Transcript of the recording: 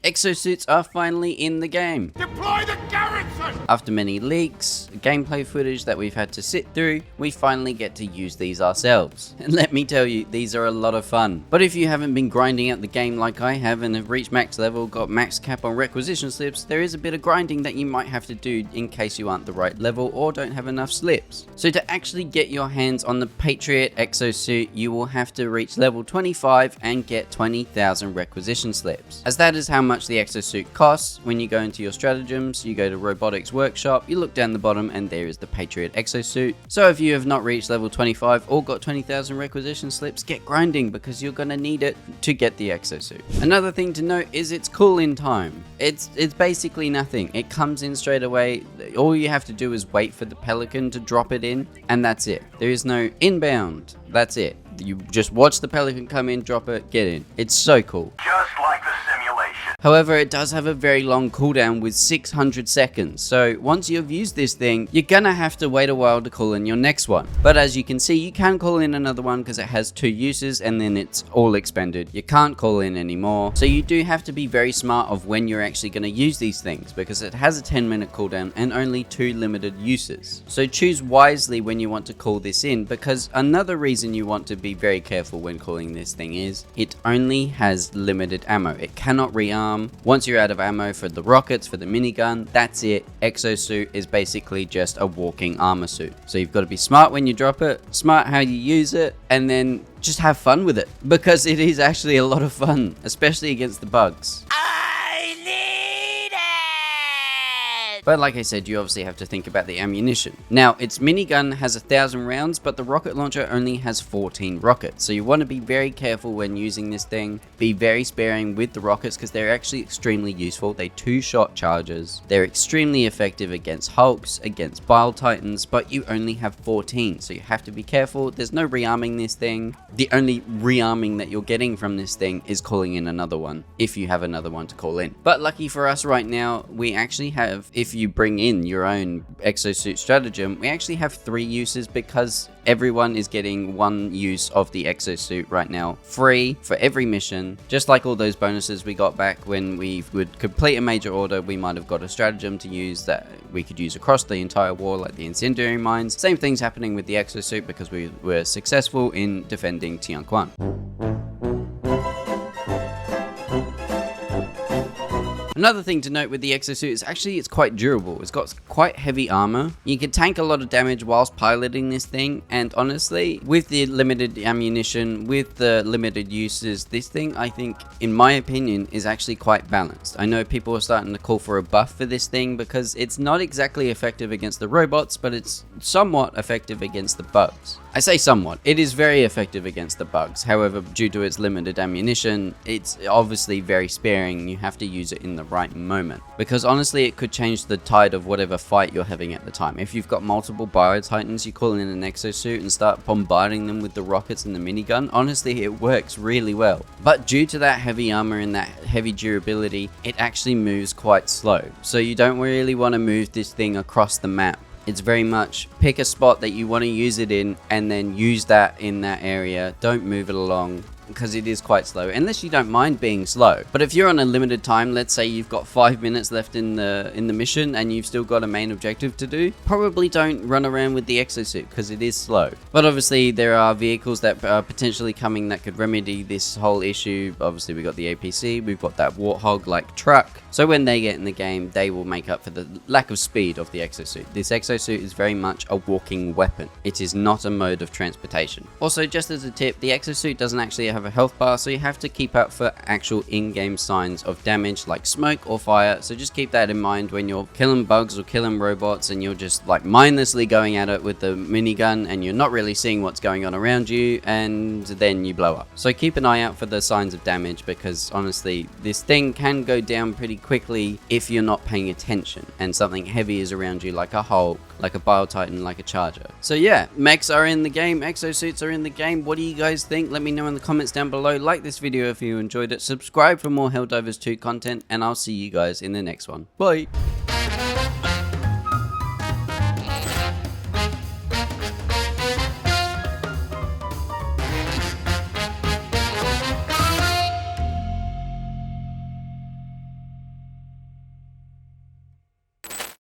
Exosuits are finally in the game. Deploy the garrison! After many leaks, gameplay footage that we've had to sit through, we finally get to use these ourselves. And let me tell you, these are a lot of fun. But if you haven't been grinding out the game like I have and have reached max level, got max cap on requisition slips, there is a bit of grinding that you might have to do in case you aren't the right level or don't have enough slips. So to actually get your hands on the Patriot Exosuit, you will have to reach level 25 and get 20,000 requisition slips. As that is how much the exosuit costs. When you go into your stratagems, you go to Robotics Workshop, you look down the bottom and there is the Patriot Exosuit. So if you have not reached level 25 or got 20,000 requisition slips, get grinding because you're gonna need it to get the exosuit. Another thing to note is its cool-in time. It's basically nothing. It comes in straight away. All you have to do is wait for the Pelican to drop it in, and that's it. There is no inbound. That's it. You just watch the Pelican come in, drop it, get in. It's so cool. Just like the simulation. However, it does have a very long cooldown with 600 seconds. So once you've used this thing, you're gonna have to wait a while to call in your next one. But as you can see, you can call in another one because it has 2 uses and then it's all expended. You can't call in anymore. So you do have to be very smart of when you're actually gonna use these things because it has a 10-minute cooldown and only 2 limited uses. So choose wisely when you want to call this in, because another reason you want to be very careful when calling this thing is it only has limited ammo. It cannot rearm. Once you're out of ammo for the rockets, for the minigun, that's it. Exosuit is basically just a walking armor suit. So you've got to be smart when you drop it, smart how you use it, and then just have fun with it because it is actually a lot of fun, especially against the bugs. But like I said, you obviously have to think about the ammunition. Now, its minigun has 1,000 rounds, but the rocket launcher only has 14 rockets. So you want to be very careful when using this thing. Be very sparing with the rockets because they're actually extremely useful. They 2-shot charges. They're extremely effective against Hulks, against Bile Titans, but you only have 14. So you have to be careful. There's no rearming this thing. The only rearming that you're getting from this thing is calling in another one, if you have another one to call in. But lucky for us right now, we actually have, if you bring in your own exosuit stratagem, we actually have 3 uses because everyone is getting 1 use of the exosuit right now free for every mission. Just like all those bonuses we got back when we would complete a major order, we might have got a stratagem to use that we could use across the entire war, like the incendiary mines. Same thing's happening with the exosuit because we were successful in defending Tianquan. Another thing to note with the exosuit is actually it's quite durable. It's got quite heavy armor. You can tank a lot of damage whilst piloting this thing, and honestly, with the limited ammunition, with the limited uses, this thing, I think, in my opinion, is actually quite balanced. I know people are starting to call for a buff for this thing because it's not exactly effective against the robots, but it's somewhat effective against the bugs. I say somewhat. It is very effective against the bugs. However, due to its limited ammunition, it's obviously very sparing. You have to use it in the right moment. Because honestly, it could change the tide of whatever fight you're having at the time. If you've got multiple Bio Titans, you call in an exosuit and start bombarding them with the rockets and the minigun. Honestly, it works really well. But due to that heavy armor and that heavy durability, it actually moves quite slow. So you don't really want to move this thing across the map. It's very much pick a spot that you want to use it in and then use that in that area. Don't move it along because it is quite slow, unless you don't mind being slow. But if you're on a limited time, let's say you've got 5 minutes left in the mission and you've still got a main objective to do, probably don't run around with the exosuit because it is slow. But obviously there are vehicles that are potentially coming that could remedy this whole issue. Obviously we got the APC, we've got that Warthog like truck. So when they get in the game, they will make up for the lack of speed of the exosuit. This exosuit is very much a walking weapon. It is not a mode of transportation. Also, just as a tip, the exosuit doesn't actually have a health bar, so you have to keep out for actual in-game signs of damage like smoke or fire. So just keep that in mind when you're killing bugs or killing robots and you're just like mindlessly going at it with the minigun and you're not really seeing what's going on around you, and then you blow up. So keep an eye out for the signs of damage because honestly, this thing can go down pretty quickly if you're not paying attention and something heavy is around you, like a Hulk, like a Bile Titan, like a Charger. So yeah, mechs are in the game, exosuits are in the game. What do you guys think? Let me know in the comments down below. Like this video if you enjoyed it, subscribe for more Helldivers 2 content, and I'll see you guys in the next one. Bye!